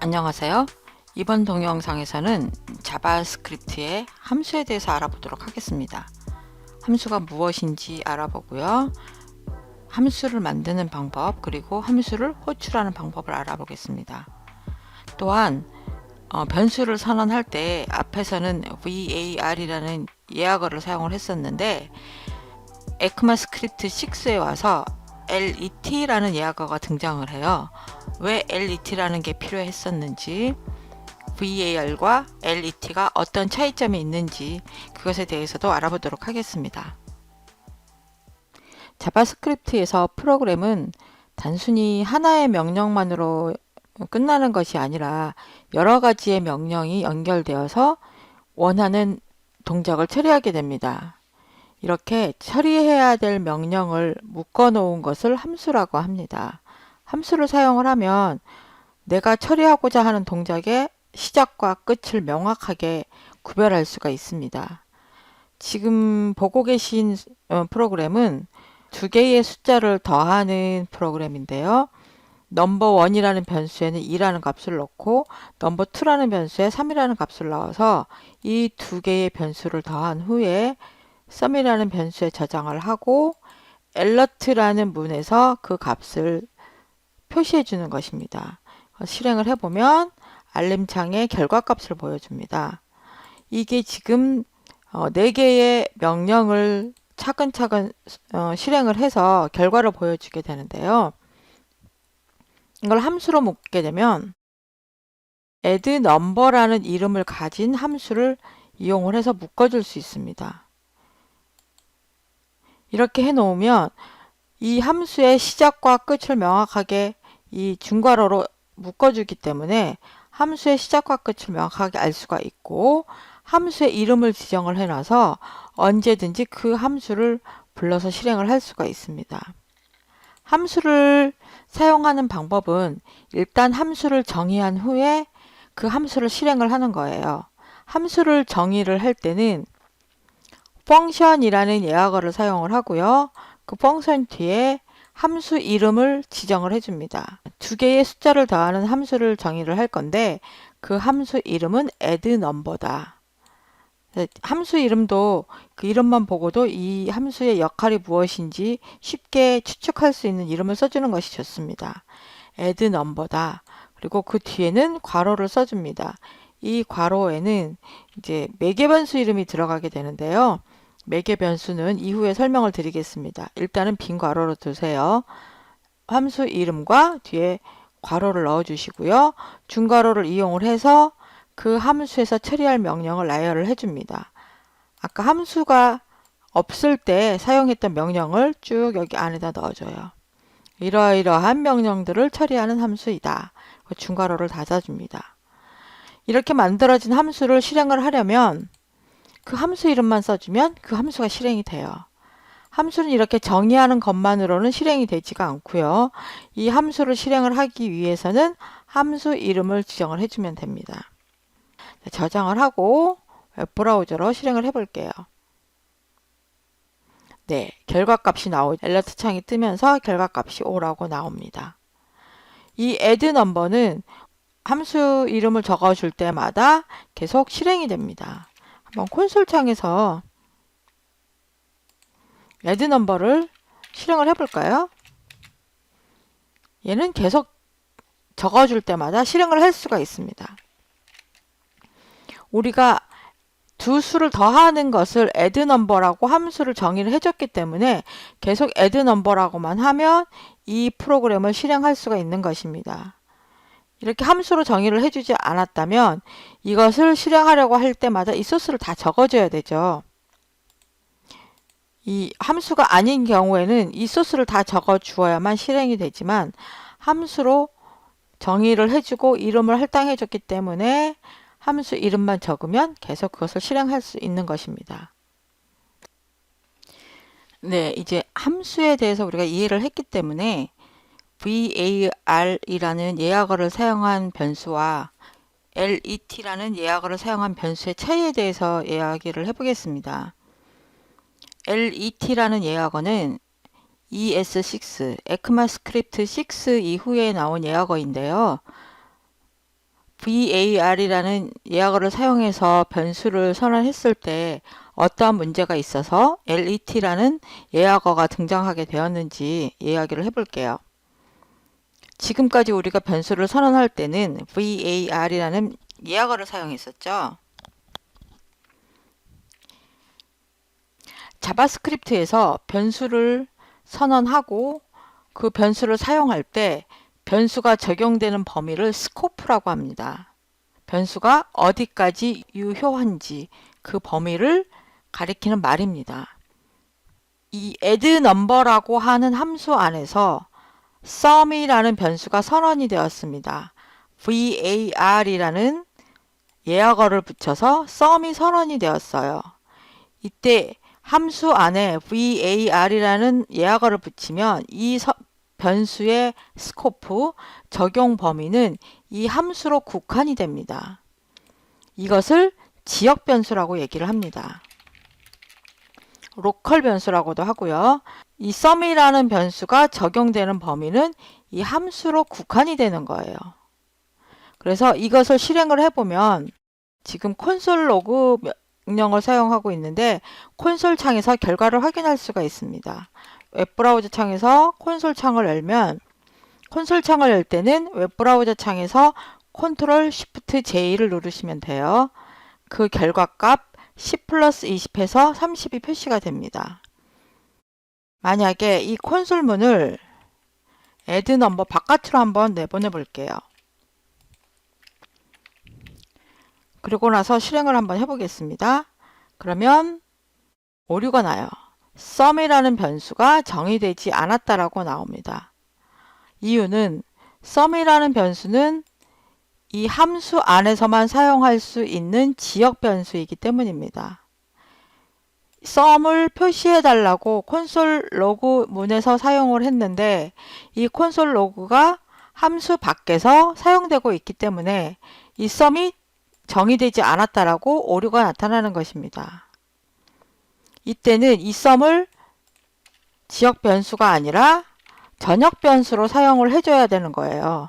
안녕하세요. 이번 동영상에서는 자바스크립트의 함수에 대해서 알아보도록 하겠습니다. 함수가 무엇인지 알아보고요. 함수를 만드는 방법, 그리고 함수를 호출하는 방법을 알아보겠습니다. 또한 변수를 선언할 때 앞에서는 var이라는 예약어를 사용을 했었는데 에크마스크립트 6에 와서 let라는 예약어가 등장을 해요. 왜 let라는 게 필요했었는지, var과 let가 어떤 차이점이 있는지 그것에 대해서도 알아보도록 하겠습니다. 자바스크립트에서 프로그램은 단순히 하나의 명령만으로 끝나는 것이 아니라 여러 가지의 명령이 연결되어서 원하는 동작을 처리하게 됩니다. 이렇게 처리해야 될 명령을 묶어 놓은 것을 함수라고 합니다. 함수를 사용을 하면 내가 처리하고자 하는 동작의 시작과 끝을 명확하게 구별할 수가 있습니다. 지금 보고 계신 프로그램은 두 개의 숫자를 더하는 프로그램인데요. 넘버1이라는 변수에는 2라는 값을 넣고 넘버2라는 변수에 3이라는 값을 넣어서 이 두 개의 변수를 더한 후에 sum이라는 변수에 저장을 하고 alert라는 문에서 그 값을 표시해 주는 것입니다. 실행을 해보면 알림창에 결과값을 보여줍니다. 이게 지금 4개의 명령을 차근차근 실행을 해서 결과를 보여주게 되는데요. 이걸 함수로 묶게 되면 add number라는 이름을 가진 함수를 이용을 해서 묶어줄 수 있습니다. 이렇게 해놓으면 이 함수의 시작과 끝을 명확하게 이 중괄호로 묶어주기 때문에 함수의 시작과 끝을 명확하게 알 수가 있고, 함수의 이름을 지정을 해놔서 언제든지 그 함수를 불러서 실행을 할 수가 있습니다. 함수를 사용하는 방법은 일단 함수를 정의한 후에 그 함수를 실행을 하는 거예요. 함수를 정의를 할 때는 펑션이라는 예약어를 사용을 하고요. 그 펑션 뒤에 함수 이름을 지정을 해줍니다. 두 개의 숫자를 더하는 함수를 정의를 할 건데 그 함수 이름은 add number다. 함수 이름도 그 이름만 보고도 이 함수의 역할이 무엇인지 쉽게 추측할 수 있는 이름을 써주는 것이 좋습니다. add number다. 그리고 그 뒤에는 괄호를 써줍니다. 이 괄호에는 이제 매개 변수 이름이 들어가게 되는데요. 매개 변수는 이후에 설명을 드리겠습니다. 일단은 빈 괄호로 두세요. 함수 이름과 뒤에 괄호를 넣어 주시고요. 중괄호를 이용을 해서 그 함수에서 처리할 명령을 나열을 해줍니다. 아까 함수가 없을 때 사용했던 명령을 쭉 여기 안에다 넣어줘요. 이러이러한 명령들을 처리하는 함수이다. 중괄호를 닫아줍니다. 이렇게 만들어진 함수를 실행을 하려면 그 함수 이름만 써주면 그 함수가 실행이 돼요. 함수는 이렇게 정의하는 것만으로는 실행이 되지가 않고요. 이 함수를 실행을 하기 위해서는 함수 이름을 지정을 해주면 됩니다. 저장을 하고 웹브라우저로 실행을 해볼게요. 네, 결과값이 나오죠. 알러트 창이 뜨면서 결과값이 5라고 나옵니다. 이 add number는 함수 이름을 적어줄 때마다 계속 실행이 됩니다. 한번 콘솔 창에서 add number를 실행을 해볼까요? 얘는 계속 적어줄 때마다 실행을 할 수가 있습니다. 우리가 두 수를 더하는 것을 add number라고 함수를 정의를 해줬기 때문에 계속 add number라고만 하면 이 프로그램을 실행할 수가 있는 것입니다. 이렇게 함수로 정의를 해주지 않았다면 이것을 실행하려고 할 때마다 이 소스를 다 적어줘야 되죠. 이 함수가 아닌 경우에는 이 소스를 다 적어 주어야만 실행이 되지만 함수로 정의를 해주고 이름을 할당해 줬기 때문에 함수 이름만 적으면 계속 그것을 실행할 수 있는 것입니다. 네, 이제 함수에 대해서 우리가 이해를 했기 때문에 var이라는 예약어를 사용한 변수와 let라는 예약어를 사용한 변수의 차이에 대해서 이야기를 해보겠습니다. let라는 예약어는 ES6, 에크마스크립트 6 이후에 나온 예약어인데요. var이라는 예약어를 사용해서 변수를 선언했을 때 어떠한 문제가 있어서 let라는 예약어가 등장하게 되었는지 이야기를 해볼게요. 지금까지 우리가 변수를 선언할 때는 var이라는 예약어를 사용했었죠. 자바스크립트에서 변수를 선언하고 그 변수를 사용할 때 변수가 적용되는 범위를 스코프라고 합니다. 변수가 어디까지 유효한지 그 범위를 가리키는 말입니다. 이 addNumber라고 하는 함수 안에서 sum이라는 변수가 선언이 되었습니다. var이라는 예약어를 붙여서 sum이 선언이 되었어요. 이때 함수 안에 var이라는 예약어를 붙이면 이 변수의 스코프, 적용 범위는 이 함수로 국한이 됩니다. 이것을 지역 변수라고 얘기를 합니다. 로컬 변수라고도 하고요. 이 sum이라는 변수가 적용되는 범위는 이 함수로 국한이 되는 거예요. 그래서 이것을 실행을 해보면 지금 콘솔 로그 명령을 사용하고 있는데 콘솔 창에서 결과를 확인할 수가 있습니다. 웹브라우저 창에서 콘솔 창을 열면 콘솔 창을 열 때는 웹브라우저 창에서 Ctrl Shift J를 누르시면 돼요. 그 결과값 10 플러스 20해서 30이 표시가 됩니다. 만약에 이 콘솔 문을 addNumber 바깥으로 한번 내보내 볼게요. 그리고 나서 실행을 한번 해보겠습니다. 그러면 오류가 나요. sum이라는 변수가 정의되지 않았다라고 나옵니다. 이유는 sum이라는 변수는 이 함수 안에서만 사용할 수 있는 지역 변수이기 때문입니다. sum을 표시해 달라고 콘솔 로그 문에서 사용을 했는데 이 콘솔 로그가 함수 밖에서 사용되고 있기 때문에 이 sum이 정의되지 않았다라고 오류가 나타나는 것입니다. 이때는 이 sum을 지역 변수가 아니라 전역 변수로 사용을 해줘야 되는 거예요.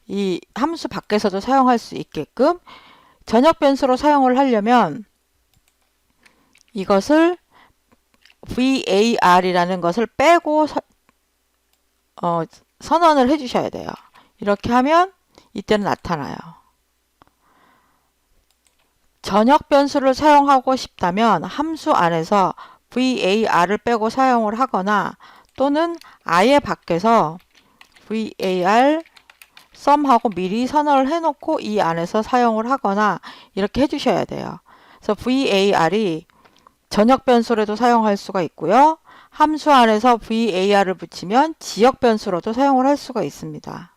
이 함수 밖에서도 사용할 수 있게끔 전역 변수로 사용을 하려면 이것을 var이라는 것을 빼고 선언을 해주셔야 돼요. 이렇게 하면 이때는 나타나요. 전역 변수를 사용하고 싶다면 함수 안에서 var을 빼고 사용을 하거나 또는 아예 밖에서 var sum하고 미리 선언을 해놓고 이 안에서 사용을 하거나 이렇게 해주셔야 돼요. 그래서 var이 전역 변수로도 사용할 수가 있고요. 함수 안에서 var을 붙이면 지역 변수로도 사용을 할 수가 있습니다.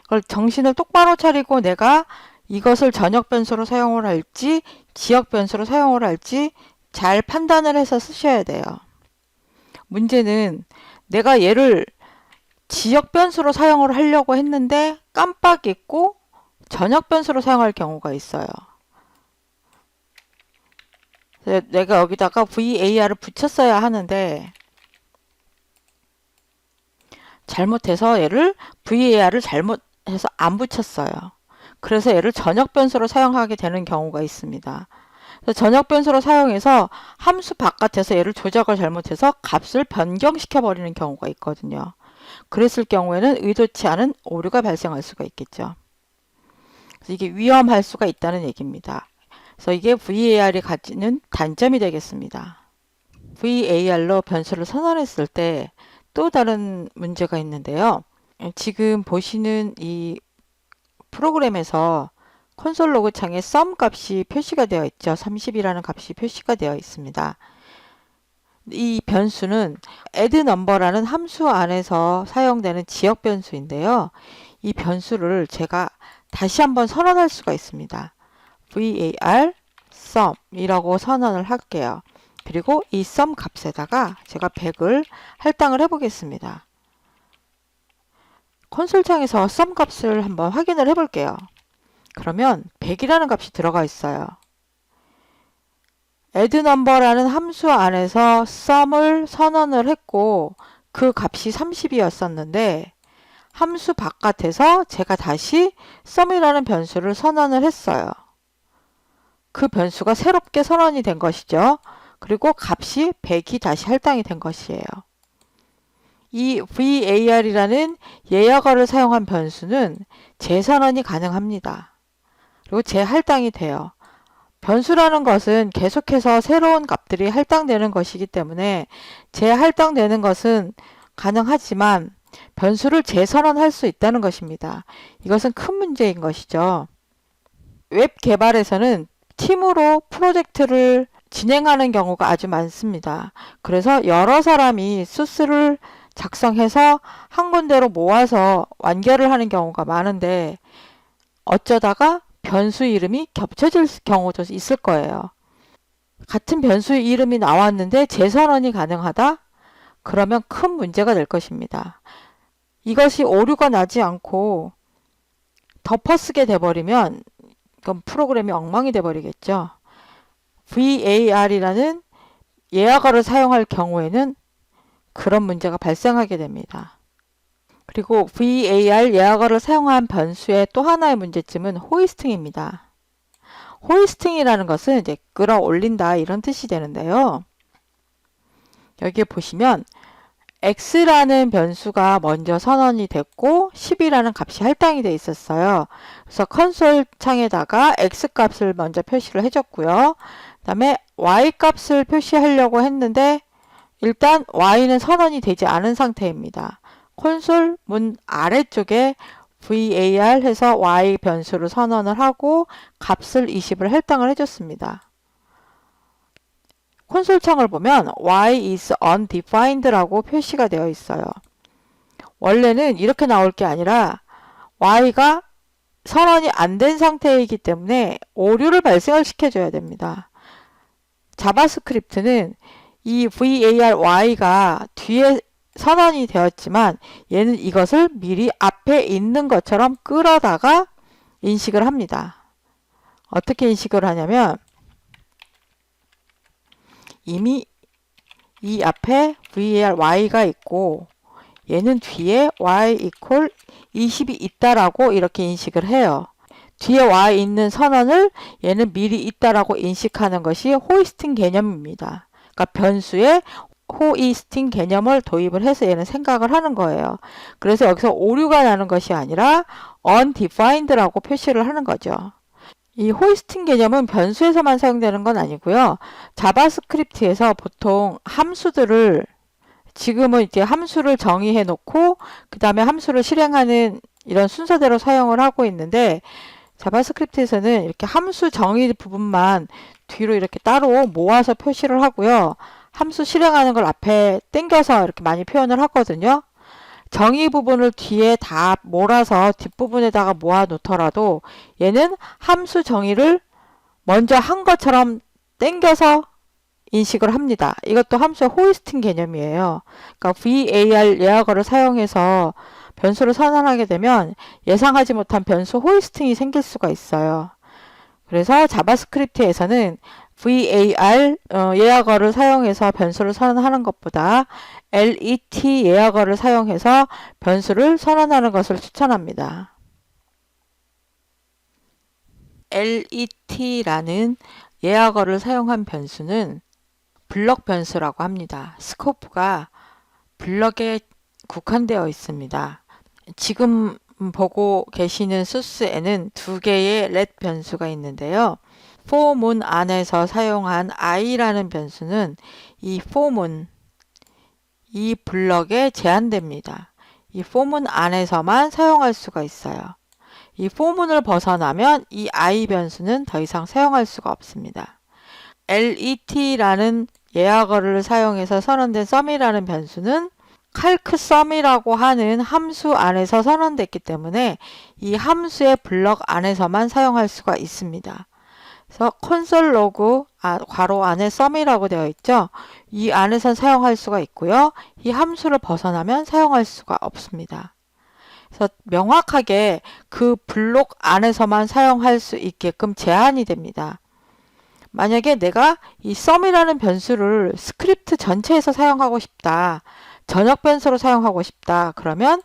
그걸 정신을 똑바로 차리고 내가 이것을 전역 변수로 사용을 할지 지역 변수로 사용을 할지 잘 판단을 해서 쓰셔야 돼요. 문제는 내가 얘를 지역 변수로 사용을 하려고 했는데 깜빡 잊고 전역 변수로 사용할 경우가 있어요. 내가 여기다가 var을 붙였어야 하는데 잘못해서 얘를 var을 잘못해서 안 붙였어요. 그래서 얘를 전역 변수로 사용하게 되는 경우가 있습니다. 전역 변수로 사용해서 함수 바깥에서 얘를 조작을 잘못해서 값을 변경시켜 버리는 경우가 있거든요. 그랬을 경우에는 의도치 않은 오류가 발생할 수가 있겠죠. 그래서 이게 위험할 수가 있다는 얘기입니다. 그래서 이게 var이 가지는 단점이 되겠습니다. var로 변수를 선언했을 때 또 다른 문제가 있는데요. 지금 보시는 이 프로그램에서 콘솔 로그 창에 sum 값이 표시가 되어 있죠. 30이라는 값이 표시가 되어 있습니다. 이 변수는 addNumber라는 함수 안에서 사용되는 지역 변수인데요. 이 변수를 제가 다시 한번 선언할 수가 있습니다. var sum이라고 선언을 할게요. 그리고 이 sum 값에다가 제가 100을 할당을 해보겠습니다. 콘솔 창에서 sum 값을 한번 확인을 해볼게요. 그러면 100이라는 값이 들어가 있어요. addNumber라는 함수 안에서 sum을 선언을 했고 그 값이 30이었었는데 함수 바깥에서 제가 다시 sum이라는 변수를 선언을 했어요. 그 변수가 새롭게 선언이 된 것이죠. 그리고 값이 100이 다시 할당이 된 것이에요. 이 var이라는 예약어를 사용한 변수는 재선언이 가능합니다. 그리고 재할당이 돼요. 변수라는 것은 계속해서 새로운 값들이 할당되는 것이기 때문에 재할당되는 것은 가능하지만 변수를 재선언할 수 있다는 것입니다. 이것은 큰 문제인 것이죠. 웹 개발에서는 팀으로 프로젝트를 진행하는 경우가 아주 많습니다. 그래서 여러 사람이 소스를 작성해서 한 군데로 모아서 완결을 하는 경우가 많은데 어쩌다가 변수 이름이 겹쳐질 경우도 있을 거예요. 같은 변수 이름이 나왔는데 재선언이 가능하다? 그러면 큰 문제가 될 것입니다. 이것이 오류가 나지 않고 덮어쓰게 돼버리면 그럼 프로그램이 엉망이 돼버리겠죠. var이라는 예약어를 사용할 경우에는 그런 문제가 발생하게 됩니다. 그리고 var 예약어를 사용한 변수의 또 하나의 문제점은 호이스팅입니다. 호이스팅이라는 것은 이제 끌어올린다 이런 뜻이 되는데요. 여기에 보시면 x라는 변수가 먼저 선언이 됐고 10이라는 값이 할당이 돼 있었어요. 그래서 컨솔 창에다가 x 값을 먼저 표시를 해줬고요. 그 다음에 y 값을 표시하려고 했는데 일단 y는 선언이 되지 않은 상태입니다. 콘솔 문 아래쪽에 var 해서 y 변수를 선언을 하고 값을 20을 할당을 해줬습니다. 콘솔 창을 보면 y is undefined라고 표시가 되어 있어요. 원래는 이렇게 나올 게 아니라 y가 선언이 안 된 상태이기 때문에 오류를 발생을 시켜줘야 됩니다. 자바스크립트는 이 vary가 뒤에 선언이 되었지만 얘는 이것을 미리 앞에 있는 것처럼 끌어다가 인식을 합니다. 어떻게 인식을 하냐면 이미 이 앞에 vary가 있고 얘는 뒤에 y equal 20이 있다라고 이렇게 인식을 해요. 뒤에 y 있는 선언을 얘는 미리 있다라고 인식하는 것이 호이스팅 개념입니다. 그러니까 변수에 호이스팅 개념을 도입을 해서 얘는 생각을 하는 거예요. 그래서 여기서 오류가 나는 것이 아니라 undefined라고 표시를 하는 거죠. 이 호이스팅 개념은 변수에서만 사용되는 건 아니고요. 자바스크립트에서 보통 함수들을 지금은 이제 함수를 정의해 놓고 그 다음에 함수를 실행하는 이런 순서대로 사용을 하고 있는데 자바스크립트에서는 이렇게 함수 정의 부분만 뒤로 이렇게 따로 모아서 표시를 하고요. 함수 실행하는 걸 앞에 당겨서 이렇게 많이 표현을 하거든요. 정의 부분을 뒤에 다 몰아서 뒷부분에다가 모아 놓더라도 얘는 함수 정의를 먼저 한 것처럼 당겨서 인식을 합니다. 이것도 함수의 호이스팅 개념이에요. 그러니까 var 예약어를 사용해서 변수를 선언하게 되면 예상하지 못한 변수 호이스팅이 생길 수가 있어요. 그래서 자바스크립트에서는 var 예약어를 사용해서 변수를 선언하는 것보다 let 예약어를 사용해서 변수를 선언하는 것을 추천합니다. let라는 예약어를 사용한 변수는 블럭 변수라고 합니다. 스코프가 블럭에 국한되어 있습니다. 지금 보고 계시는 소스에는 두 개의 let 변수가 있는데요. for 문 안에서 사용한 i라는 변수는 이 for 문, 이 블럭에 제한됩니다. 이 for 문 안에서만 사용할 수가 있어요. 이 for 문을 벗어나면 이 i 변수는 더 이상 사용할 수가 없습니다. let라는 예약어를 사용해서 선언된 sum이라는 변수는 calcsum이라고 하는 함수 안에서 선언됐기 때문에 이 함수의 블럭 안에서만 사용할 수가 있습니다. 그래서 콘솔 로그 괄호 안에 sum이라고 되어 있죠. 이 안에선 사용할 수가 있고요. 이 함수를 벗어나면 사용할 수가 없습니다. 그래서 명확하게 그 블록 안에서만 사용할 수 있게끔 제한이 됩니다. 만약에 내가 이 sum이라는 변수를 스크립트 전체에서 사용하고 싶다. 전역 변수로 사용하고 싶다. 그러면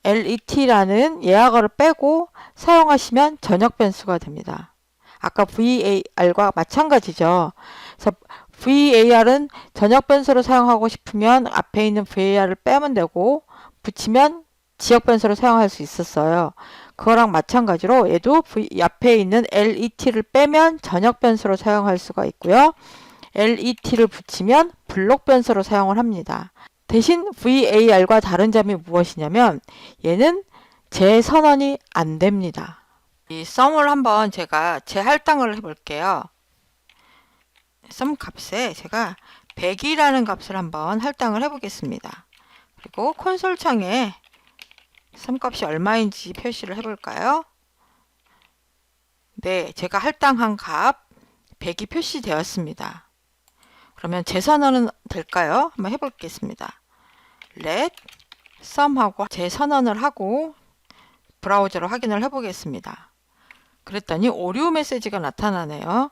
let라는 예약어를 빼고 사용하시면 전역 변수가 됩니다. 아까 var과 마찬가지죠. 그래서 var은 전역 변수로 사용하고 싶으면 앞에 있는 var을 빼면 되고 붙이면 지역 변수로 사용할 수 있었어요. 그거랑 마찬가지로 얘도 앞에 있는 let를 빼면 전역 변수로 사용할 수가 있고요. let를 붙이면 블록 변수로 사용을 합니다. 대신 var과 다른 점이 무엇이냐면 얘는 재선언이 안 됩니다. 이 썸을 한번 제가 재할당을 해볼게요. 썸 값에 제가 100이라는 값을 한번 할당을 해보겠습니다. 그리고 콘솔 창에 썸 값이 얼마인지 표시를 해볼까요? 네, 제가 할당한 값 100이 표시되었습니다. 그러면 재선언은 될까요? 한번 해보겠습니다. let 썸하고 재선언을 하고 브라우저로 확인을 해보겠습니다. 그랬더니 오류 메시지가 나타나네요.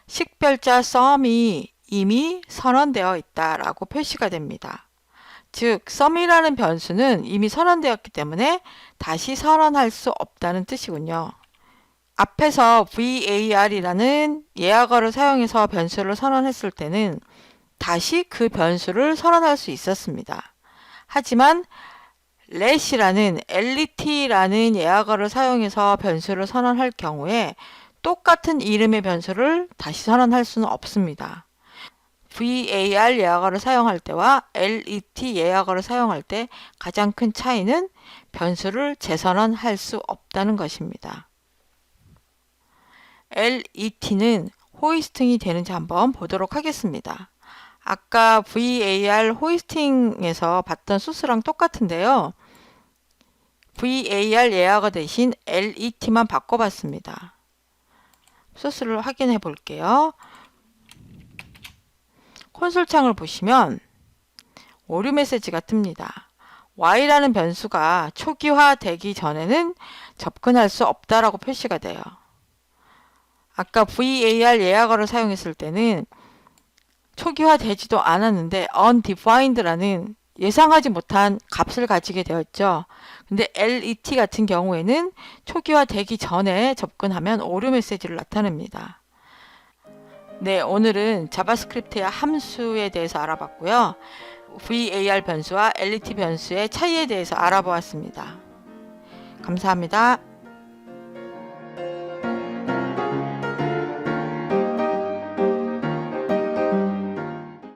식별자 썸이 이미 선언되어 있다라고 표시가 됩니다. 즉, 썸이라는 변수는 이미 선언되었기 때문에 다시 선언할 수 없다는 뜻이군요. 앞에서 var이라는 예약어를 사용해서 변수를 선언했을 때는 다시 그 변수를 선언할 수 있었습니다. 하지만 let이라는 let라는 예약어를 사용해서 변수를 선언할 경우에 똑같은 이름의 변수를 다시 선언할 수는 없습니다. var 예약어를 사용할 때와 let 예약어를 사용할 때 가장 큰 차이는 변수를 재선언할 수 없다는 것입니다. let는 호이스팅이 되는지 한번 보도록 하겠습니다. 아까 var 호이스팅에서 봤던 소스랑 똑같은데요. var 예약어 대신 let만 바꿔봤습니다. 소스를 확인해 볼게요. 콘솔 창을 보시면 오류 메시지가 뜹니다. y라는 변수가 초기화되기 전에는 접근할 수 없다라고 표시가 돼요. 아까 var 예약어를 사용했을 때는 초기화되지도 않았는데 undefined라는 예상하지 못한 값을 가지게 되었죠. 근데 let 같은 경우에는 초기화되기 전에 접근하면 오류 메시지를 나타냅니다. 네, 오늘은 자바스크립트의 함수에 대해서 알아봤고요. var 변수와 let 변수의 차이에 대해서 알아보았습니다. 감사합니다.